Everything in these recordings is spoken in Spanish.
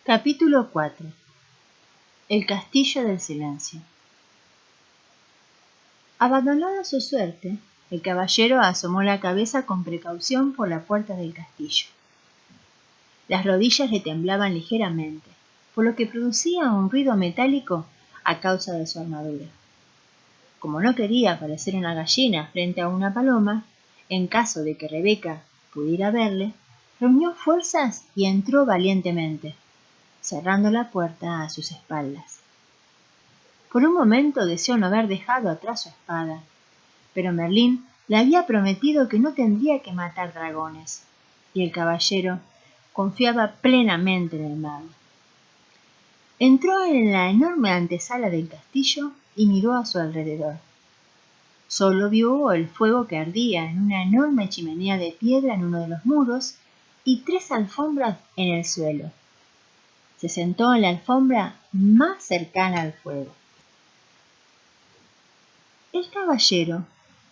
Capítulo 4. El castillo del silencio. Abandonada su suerte, el caballero asomó la cabeza con precaución por la puerta del castillo. Las rodillas le temblaban ligeramente, por lo que producía un ruido metálico a causa de su armadura. Como no quería parecer una gallina frente a una paloma, en caso de que Rebeca pudiera verle, reunió fuerzas y entró valientemente, cerrando la puerta a sus espaldas. Por un momento deseó no haber dejado atrás su espada, pero Merlín le había prometido que no tendría que matar dragones, y el caballero confiaba plenamente en el mago. Entró en la enorme antesala del castillo y miró a su alrededor. Solo vio el fuego que ardía en una enorme chimenea de piedra en uno de los muros y 3 alfombras en el suelo. Se sentó en la alfombra más cercana al fuego. El caballero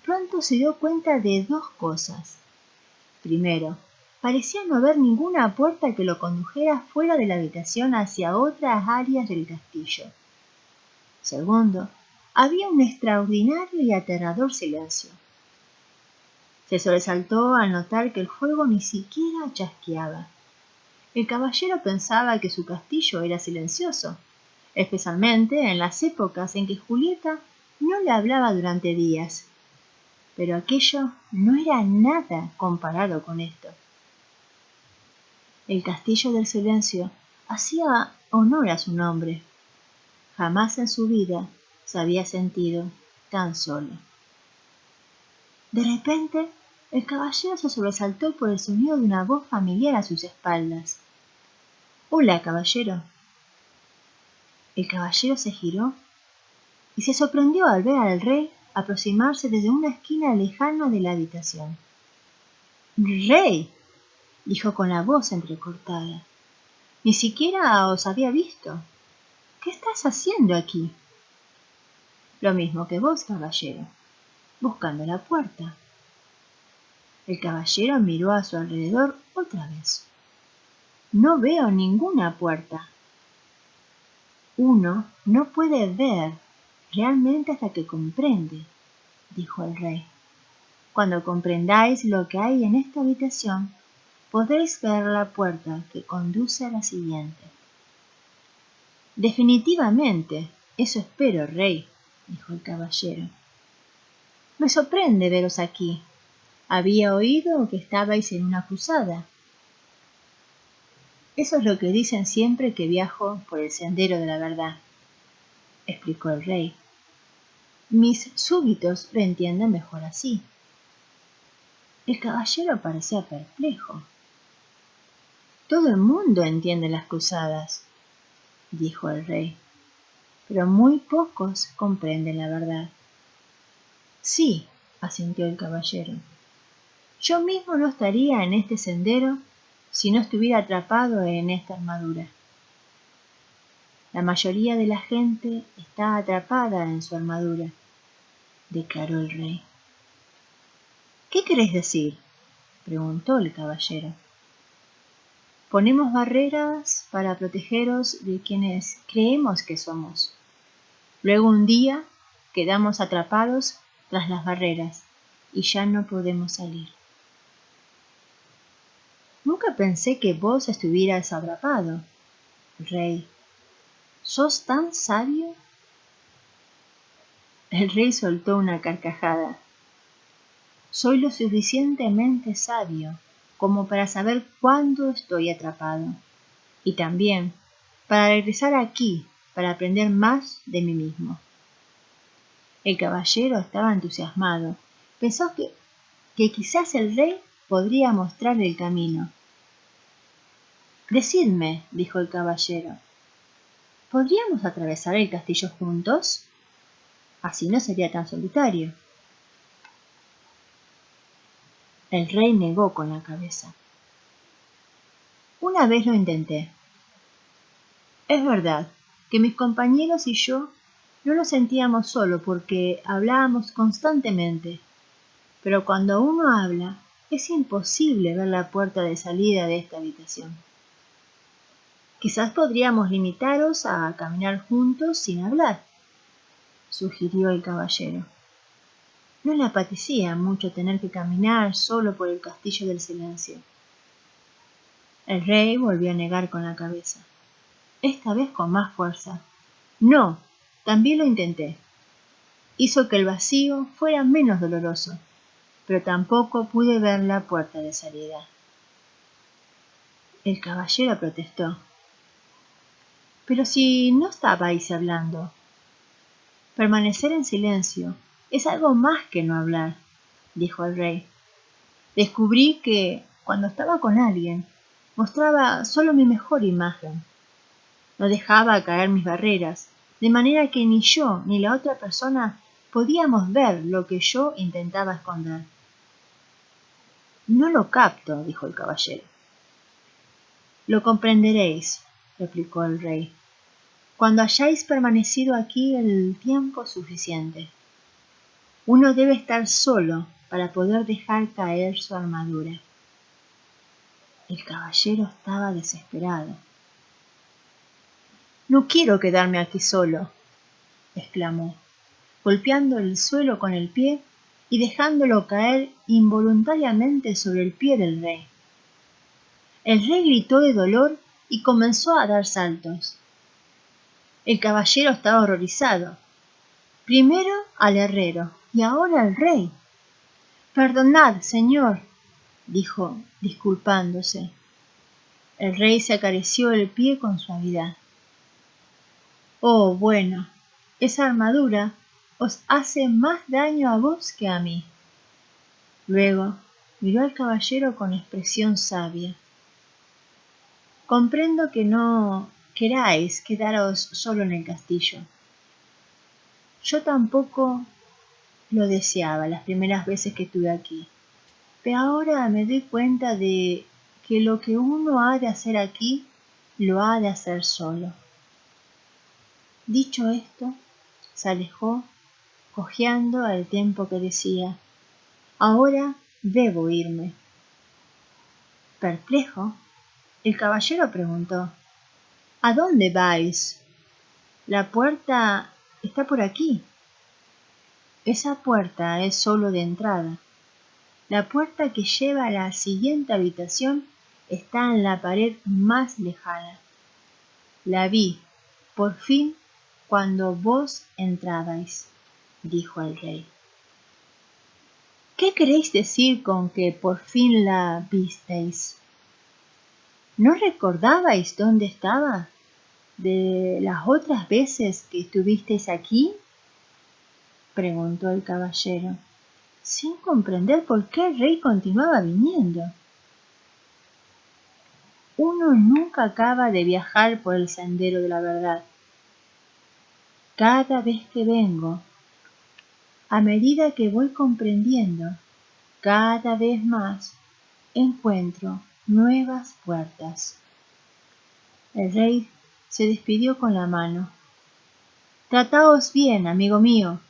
pronto se dio cuenta de 2 cosas. Primero, parecía no haber ninguna puerta que lo condujera fuera de la habitación hacia otras áreas del castillo. Segundo, había un extraordinario y aterrador silencio. Se sobresaltó al notar que el fuego ni siquiera chasqueaba. El caballero pensaba que su castillo era silencioso, especialmente en las épocas en que Julieta no le hablaba durante días. Pero aquello no era nada comparado con esto. El castillo del silencio hacía honor a su nombre. Jamás en su vida se había sentido tan solo. De repente, el caballero se sobresaltó por el sonido de una voz familiar a sus espaldas. «Hola, caballero». El caballero se giró y se sorprendió al ver al rey aproximarse desde una esquina lejana de la habitación. «¡Rey!», dijo con la voz entrecortada. «Ni siquiera os había visto. ¿Qué estás haciendo aquí?» «Lo mismo que vos, caballero, buscando la puerta». El caballero miró a su alrededor otra vez. «No veo ninguna puerta». «Uno no puede ver realmente hasta que comprende», dijo el rey. «Cuando comprendáis lo que hay en esta habitación, podréis ver la puerta que conduce a la siguiente». «Definitivamente, eso espero, rey», dijo el caballero. «Me sorprende veros aquí. Había oído que estabais en una cruzada». «Eso es lo que dicen siempre que viajo por el sendero de la verdad», explicó el rey. «Mis súbditos lo entienden mejor así». El caballero parecía perplejo. «Todo el mundo entiende las cruzadas», dijo el rey, «pero muy pocos comprenden la verdad». «Sí», asintió el caballero. «Yo mismo no estaría en este sendero si no estuviera atrapado en esta armadura». «La mayoría de la gente está atrapada en su armadura», declaró el rey. «¿Qué queréis decir?», preguntó el caballero. «Ponemos barreras para protegeros de quienes creemos que somos. Luego un día quedamos atrapados tras las barreras y ya no podemos salir». «Nunca pensé que vos estuvieras atrapado, rey. ¿Sos tan sabio?». El rey soltó una carcajada. «Soy lo suficientemente sabio como para saber cuándo estoy atrapado, y también para regresar aquí para aprender más de mí mismo». El caballero estaba entusiasmado. Pensó que quizás el rey podría mostrarle el camino. «Decidme», dijo el caballero, «¿podríamos atravesar el castillo juntos? Así no sería tan solitario». El rey negó con la cabeza. «Una vez lo intenté. Es verdad que mis compañeros y yo no nos sentíamos solos porque hablábamos constantemente, pero cuando uno habla es imposible ver la puerta de salida de esta habitación». Quizás podríamos limitaros a caminar juntos sin hablar, sugirió el caballero. No le apetecía mucho tener que caminar solo por el castillo del silencio. El rey volvió a negar con la cabeza, esta vez con más fuerza. No, también lo intenté. Hizo que el vacío fuera menos doloroso, pero tampoco pude ver la puerta de salida. El caballero protestó. Pero si no estabais hablando. Permanecer en silencio es algo más que no hablar, dijo el rey. Descubrí que, cuando estaba con alguien, mostraba solo mi mejor imagen. No dejaba caer mis barreras, de manera que ni yo ni la otra persona podíamos ver lo que yo intentaba esconder. No lo capto, dijo el caballero. Lo comprenderéis, replicó el rey, cuando hayáis permanecido aquí el tiempo suficiente. Uno debe estar solo para poder dejar caer su armadura. El caballero estaba desesperado. No quiero quedarme aquí solo, exclamó, golpeando el suelo con el pie y dejándolo caer involuntariamente sobre el pie del rey. El rey gritó de dolor y comenzó a dar saltos. El caballero estaba horrorizado. Primero al herrero y ahora al rey. Perdonad, señor, dijo, disculpándose. El rey se acarició el pie con suavidad. Oh, bueno, esa armadura os hace más daño a vos que a mí. Luego miró al caballero con expresión sabia. Comprendo que no queráis quedaros solo en el castillo. Yo tampoco lo deseaba las primeras veces que estuve aquí, pero ahora me doy cuenta de que lo que uno ha de hacer aquí, lo ha de hacer solo. Dicho esto, se alejó, cojeando al tiempo que decía, ahora debo irme. Perplejo, el caballero preguntó, ¿a dónde vais? La puerta está por aquí. Esa puerta es solo de entrada. La puerta que lleva a la siguiente habitación está en la pared más lejana. La vi, por fin, cuando vos entrabais, dijo el rey. ¿Qué queréis decir con que por fin la visteis? ¿No recordabais dónde estaba de las otras veces que estuvisteis aquí? Preguntó el caballero, sin comprender por qué el rey continuaba viniendo. Uno nunca acaba de viajar por el sendero de la verdad. Cada vez que vengo, a medida que voy comprendiendo, cada vez más encuentro nuevas puertas. El rey se despidió con la mano. Trataos bien, amigo mío.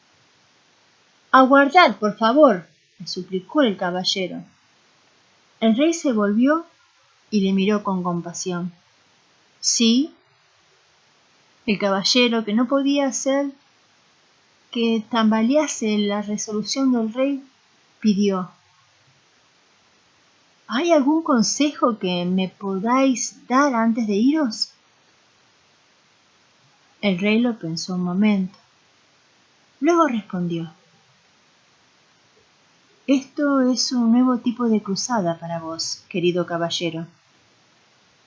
Aguardad, por favor, le suplicó el caballero. El rey se volvió y le miró con compasión. ¿Sí? El caballero, que no podía hacer que tambalease la resolución del rey, pidió: ¿hay algún consejo que me podáis dar antes de iros? El rey lo pensó un momento. Luego respondió: esto es un nuevo tipo de cruzada para vos, querido caballero.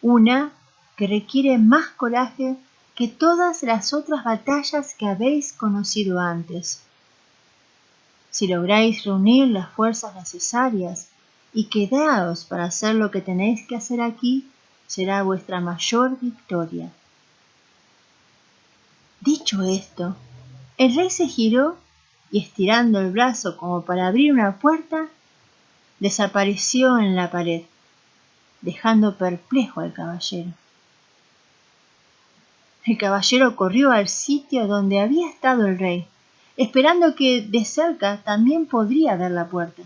Una que requiere más coraje que todas las otras batallas que habéis conocido antes. Si lográis reunir las fuerzas necesarias y quedaos para hacer lo que tenéis que hacer aquí, será vuestra mayor victoria. Dicho esto, el rey se giró y, estirando el brazo como para abrir una puerta, desapareció en la pared, dejando perplejo al caballero. El caballero corrió al sitio donde había estado el rey, esperando que de cerca también podría ver la puerta.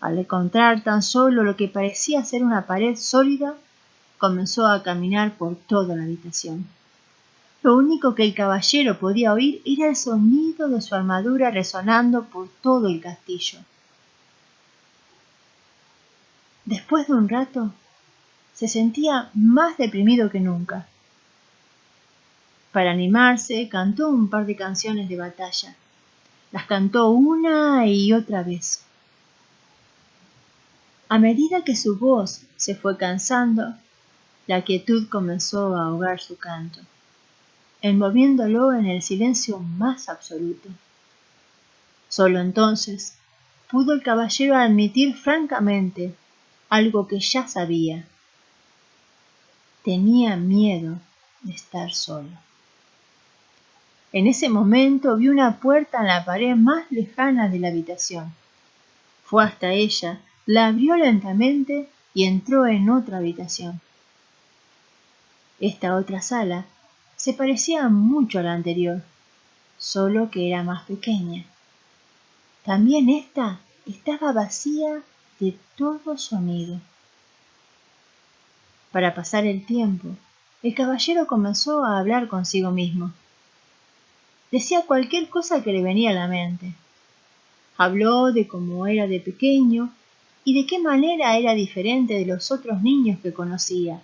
Al encontrar tan solo lo que parecía ser una pared sólida, comenzó a caminar por toda la habitación. Lo único que el caballero podía oír era el sonido de su armadura resonando por todo el castillo. Después de un rato, se sentía más deprimido que nunca. Para animarse, cantó un par de canciones de batalla. Las cantó una y otra vez. A medida que su voz se fue cansando, la quietud comenzó a ahogar su canto, envolviéndolo en el silencio más absoluto. Solo entonces pudo el caballero admitir francamente algo que ya sabía. Tenía miedo de estar solo. En ese momento vio una puerta en la pared más lejana de la habitación. Fue hasta ella, la abrió lentamente y entró en otra habitación. Esta otra sala se parecía mucho a la anterior, solo que era más pequeña. También esta estaba vacía de todo sonido. Para pasar el tiempo, el caballero comenzó a hablar consigo mismo. Decía cualquier cosa que le venía a la mente. Habló de cómo era de pequeño y de qué manera era diferente de los otros niños que conocía.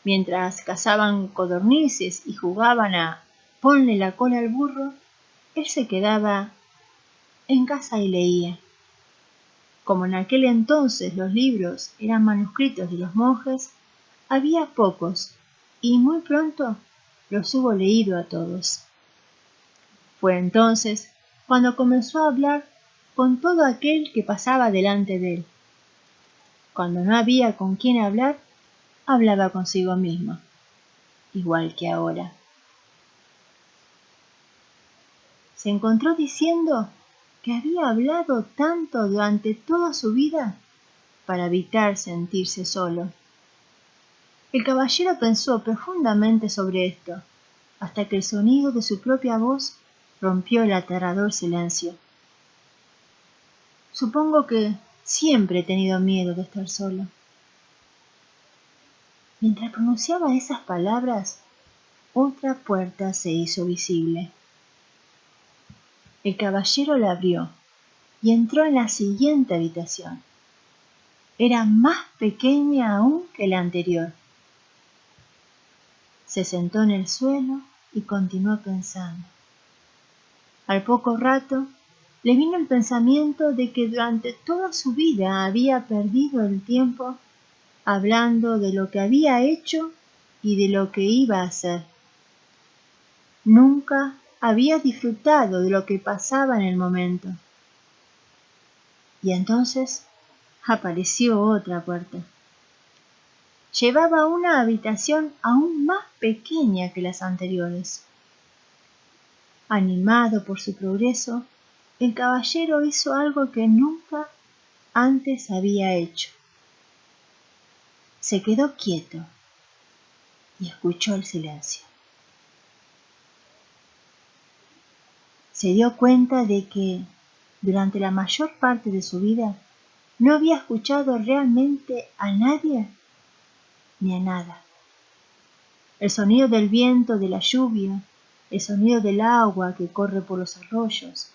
Mientras cazaban codornices y jugaban a ponle la cola al burro, él se quedaba en casa y leía. Como en aquel entonces los libros eran manuscritos de los monjes, había pocos y muy pronto los hubo leído a todos. Fue entonces cuando comenzó a hablar con todo aquel que pasaba delante de él. Cuando no había con quién hablar, hablaba consigo mismo, igual que ahora. Se encontró diciendo que había hablado tanto durante toda su vida para evitar sentirse solo. El caballero pensó profundamente sobre esto, hasta que el sonido de su propia voz rompió el aterrador silencio. Supongo que siempre he tenido miedo de estar solo. Mientras pronunciaba esas palabras, otra puerta se hizo visible. El caballero la abrió y entró en la siguiente habitación. Era más pequeña aún que la anterior. Se sentó en el suelo y continuó pensando. Al poco rato le vino el pensamiento de que durante toda su vida había perdido el tiempo hablando de lo que había hecho y de lo que iba a hacer. Nunca había disfrutado de lo que pasaba en el momento. Y entonces apareció otra puerta. Llevaba a una habitación aún más pequeña que las anteriores. Animado por su progreso, el caballero hizo algo que nunca antes había hecho. Se quedó quieto y escuchó el silencio. Se dio cuenta de que, durante la mayor parte de su vida, no había escuchado realmente a nadie ni a nada. El sonido del viento, de la lluvia, el sonido del agua que corre por los arroyos,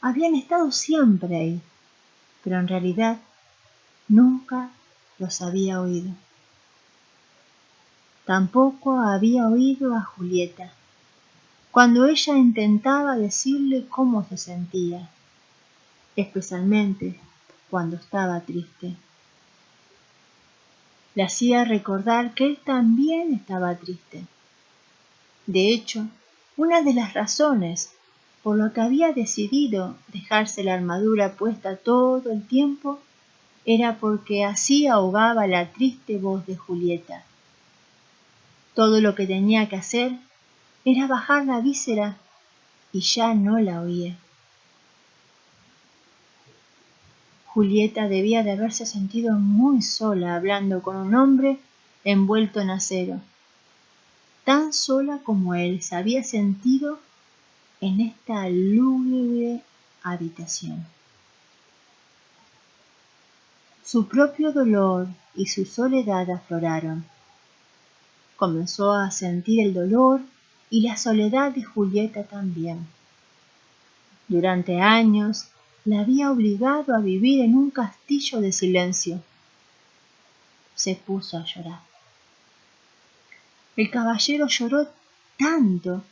habían estado siempre ahí, pero en realidad nunca los había oído. Tampoco había oído a Julieta, cuando ella intentaba decirle cómo se sentía, especialmente cuando estaba triste. Le hacía recordar que él también estaba triste. De hecho, una de las razones por lo que había decidido dejarse la armadura puesta todo el tiempo era porque así ahogaba la triste voz de Julieta. Todo lo que tenía que hacer era bajar la víscera y ya no la oía. Julieta debía de haberse sentido muy sola hablando con un hombre envuelto en acero, tan sola como él se había sentido en esta lúgubre habitación. Su propio dolor y su soledad afloraron. Comenzó a sentir el dolor y la soledad de Julieta también. Durante años la había obligado a vivir en un castillo de silencio. Se puso a llorar. El caballero lloró tanto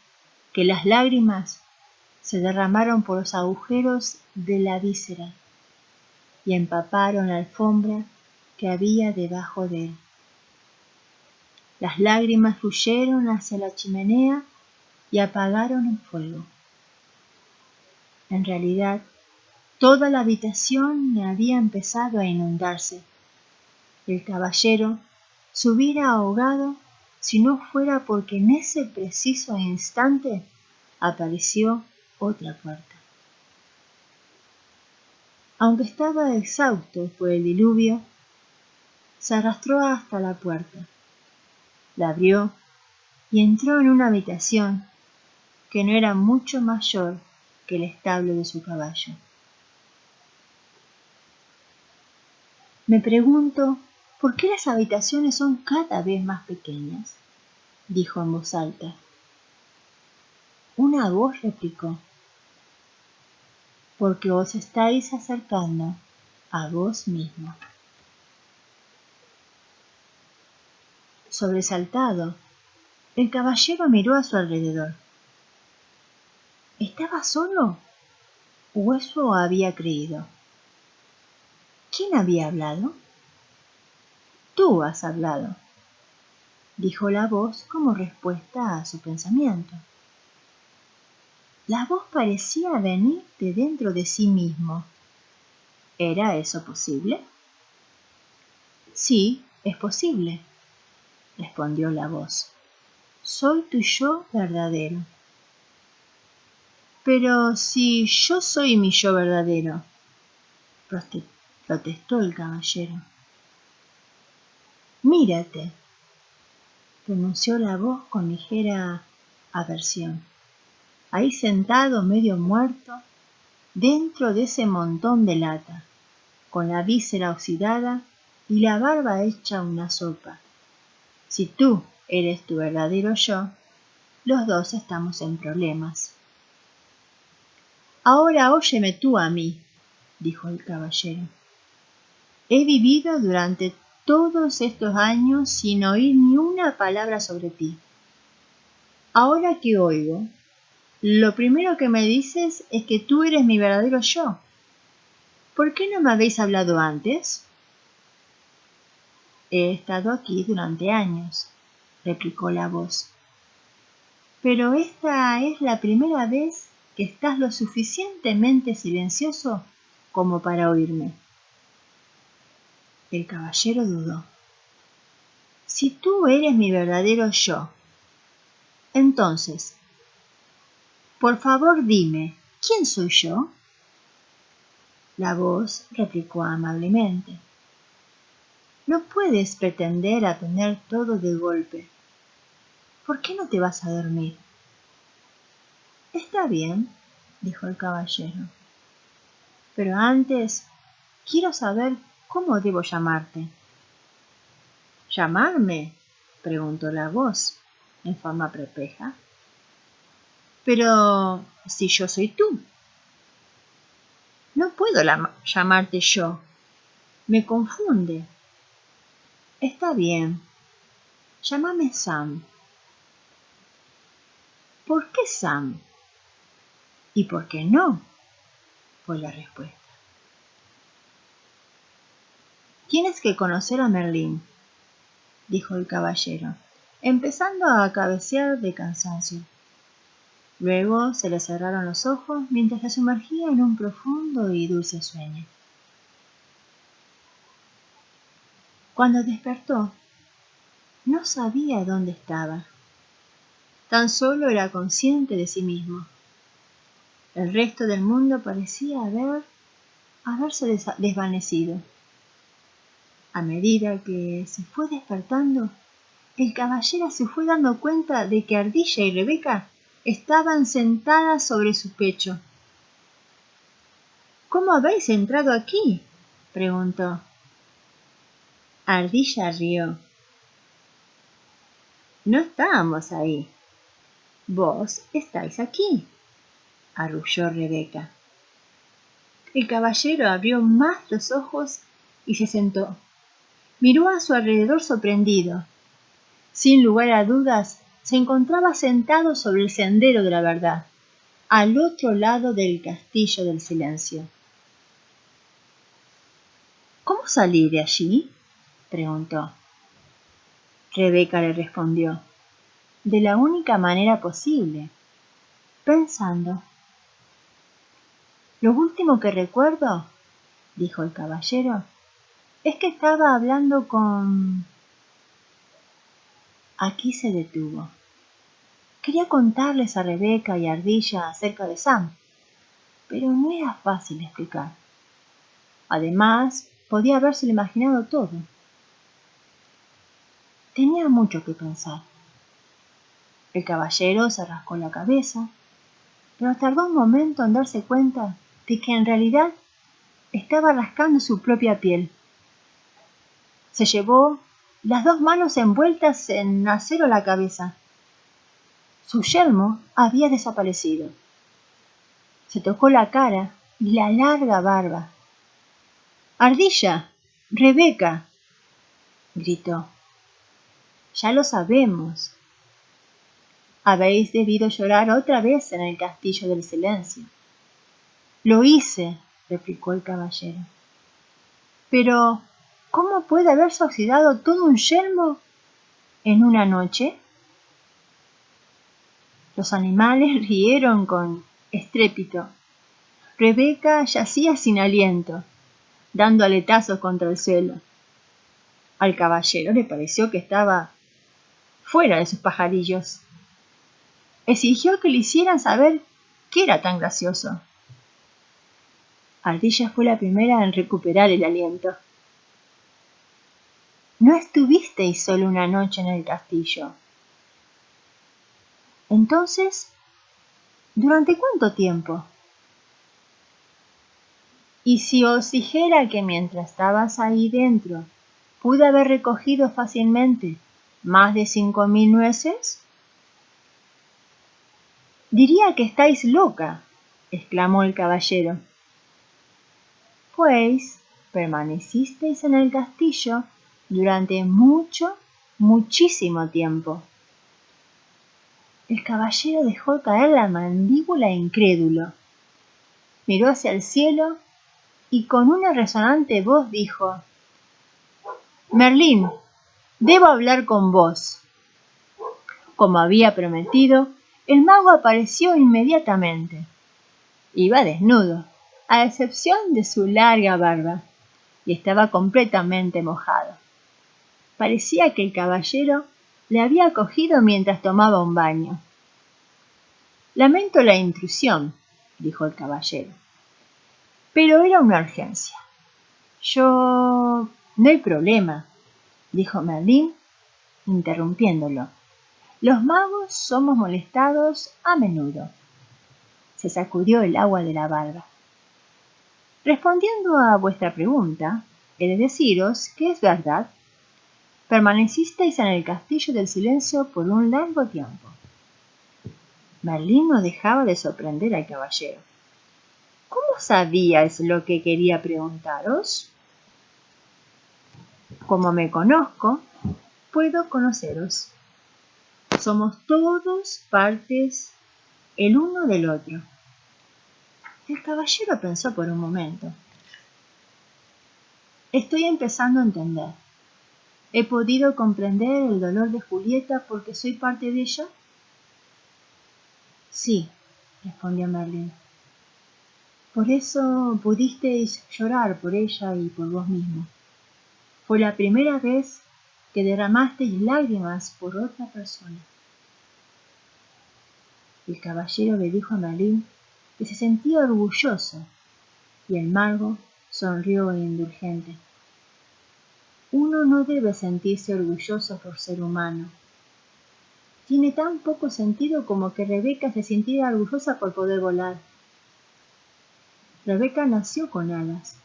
que las lágrimas se derramaron por los agujeros de la víscera y empaparon la alfombra que había debajo de él. Las lágrimas fluyeron hacia la chimenea y apagaron el fuego. En realidad, toda la habitación había empezado a inundarse. El caballero se hubiera ahogado si no fuera porque en ese preciso instante apareció otra puerta. Aunque estaba exhausto por el diluvio, se arrastró hasta la puerta, la abrió y entró en una habitación que no era mucho mayor que el establo de su caballo. Me pregunto por qué las habitaciones son cada vez más pequeñas, dijo en voz alta. Una voz replicó: porque os estáis acercando a vos mismo. Sobresaltado, el caballero miró a su alrededor. ¿Estaba solo? ¿O eso había creído? ¿Quién había hablado? Tú has hablado, dijo la voz como respuesta a su pensamiento. La voz parecía venir de dentro de sí mismo. ¿Era eso posible? Sí, es posible, respondió la voz. Soy tu yo verdadero. Pero si yo soy mi yo verdadero, protestó el caballero. Mírate, pronunció la voz con ligera aversión. Ahí sentado, medio muerto, dentro de ese montón de lata, con la víscera oxidada y la barba hecha una sopa. Si tú eres tu verdadero yo, los dos estamos en problemas. Ahora óyeme tú a mí, dijo el caballero. He vivido durante todos estos años sin oír ni una palabra sobre ti. Ahora que oigo, lo primero que me dices es que tú eres mi verdadero yo. ¿Por qué no me habéis hablado antes? He estado aquí durante años, replicó la voz. Pero esta es la primera vez que estás lo suficientemente silencioso como para oírme. El caballero dudó. Si tú eres mi verdadero yo, entonces, por favor dime, ¿quién soy yo? La voz replicó amablemente. No puedes pretender aprender todo de golpe. ¿Por qué no te vas a dormir? Está bien, dijo el caballero. Pero antes quiero saber cómo debo llamarte. ¿Llamarme? Preguntó la voz, en forma perpleja. Pero si yo soy tú. No puedo llamarte yo. Me confunde. Está bien. Llámame Sam. ¿Por qué Sam? ¿Y por qué no? Fue la respuesta. Tienes que conocer a Merlín, dijo el caballero, empezando a cabecear de cansancio. Luego se le cerraron los ojos mientras se sumergía en un profundo y dulce sueño. Cuando despertó, no sabía dónde estaba. Tan solo era consciente de sí mismo. El resto del mundo parecía haberse desvanecido. A medida que se fue despertando, el caballero se fue dando cuenta de que Ardilla y Rebeca estaban sentadas sobre su pecho. ¿Cómo habéis entrado aquí?, preguntó. Ardilla rió. No estábamos ahí. Vos estáis aquí, arrulló Rebeca. El caballero abrió más los ojos y se sentó. Miró a su alrededor sorprendido. Sin lugar a dudas, se encontraba sentado sobre el sendero de la verdad, al otro lado del castillo del silencio. ¿Cómo salí de allí?, preguntó. Rebeca le respondió, de la única manera posible, pensando. Lo último que recuerdo, dijo el caballero, es que estaba hablando con... Aquí se detuvo. Quería contarles a Rebeca y a Ardilla acerca de Sam, pero no era fácil explicar. Además, podía habérselo imaginado todo. Tenía mucho que pensar. El caballero se rascó la cabeza, pero tardó un momento en darse cuenta de que en realidad estaba rascando su propia piel. Se llevó las dos manos envueltas en acero a la cabeza. Su yelmo había desaparecido. Se tocó la cara y la larga barba. «¡Ardilla! ¡Rebeca!», gritó. «Ya lo sabemos. Habéis debido llorar otra vez en el castillo del silencio». «Lo hice», replicó el caballero. «Pero, ¿cómo puede haberse oxidado todo un yelmo en una noche?». Los animales rieron con estrépito. Rebeca yacía sin aliento, dando aletazos contra el suelo. Al caballero le pareció que estaba fuera de sus pajarillos. Exigió que le hicieran saber qué era tan gracioso. Ardilla fue la primera en recuperar el aliento. «No estuvisteis solo una noche en el castillo». «Entonces, ¿durante cuánto tiempo?». «¿Y si os dijera que mientras estabas ahí dentro pude haber recogido fácilmente más de 5000 nueces?». «Diría que estáis loca», exclamó el caballero. «Pues permanecisteis en el castillo durante muchísimo tiempo». El caballero dejó caer la mandíbula incrédulo. Miró hacia el cielo y con una resonante voz dijo: «Merlín, debo hablar con vos». Como había prometido, el mago apareció inmediatamente. Iba desnudo, a excepción de su larga barba, y estaba completamente mojado. Parecía que el caballero le había cogido mientras tomaba un baño. «Lamento la intrusión», dijo el caballero, «pero era una urgencia». «No hay problema», dijo Merlín, interrumpiéndolo. «Los magos somos molestados a menudo». Se sacudió el agua de la barba. «Respondiendo a vuestra pregunta, he de deciros que es verdad. Permanecisteis en el castillo del silencio por un largo tiempo». Merlín no dejaba de sorprender al caballero. «¿Cómo sabíais lo que quería preguntaros?». «Como me conozco, puedo conoceros. Somos todos partes el uno del otro». El caballero pensó por un momento. «Estoy empezando a entender. ¿He podido comprender el dolor de Julieta porque soy parte de ella?». «Sí», respondió Merlín. «Por eso pudisteis llorar por ella y por vos mismo. Fue la primera vez que derramasteis lágrimas por otra persona». El caballero le dijo a Merlín que se sentía orgulloso, y el mago sonrió indulgente. «Uno no debe sentirse orgulloso por ser humano. Tiene tan poco sentido como que Rebeca se sintiera orgullosa por poder volar. Rebeca nació con alas.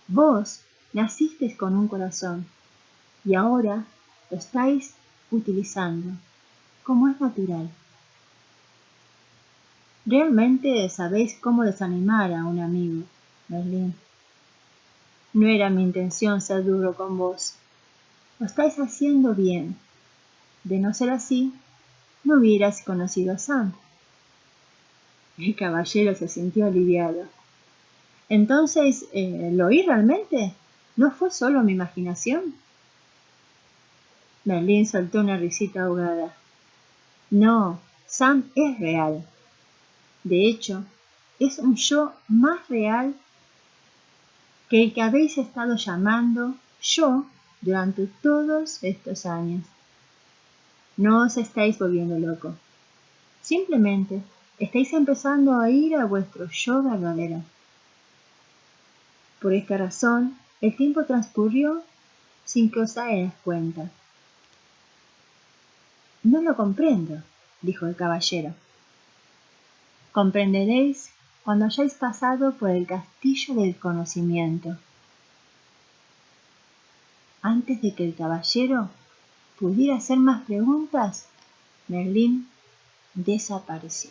Vos nacisteis con un corazón, y ahora lo estáis utilizando, como es natural. Realmente sabéis cómo desanimar a un amigo, Merlín. No era mi intención ser duro con vos. Lo estáis haciendo bien. De no ser así, no hubieras conocido a Sam. El caballero se sintió aliviado. Entonces, ¿lo oí realmente? ¿No fue solo mi imaginación? Merlín soltó una risita ahogada. No, Sam es real. De hecho, es un yo más real que el que habéis estado llamando yo durante todos estos años. No os estáis volviendo loco. Simplemente estáis empezando a ir a vuestro yo verdadero. Por esta razón, el tiempo transcurrió sin que os hagáis cuenta. No lo comprendo, dijo el caballero. Comprenderéis cuando hayáis pasado por el castillo del conocimiento. Antes de que el caballero pudiera hacer más preguntas, Merlín desapareció.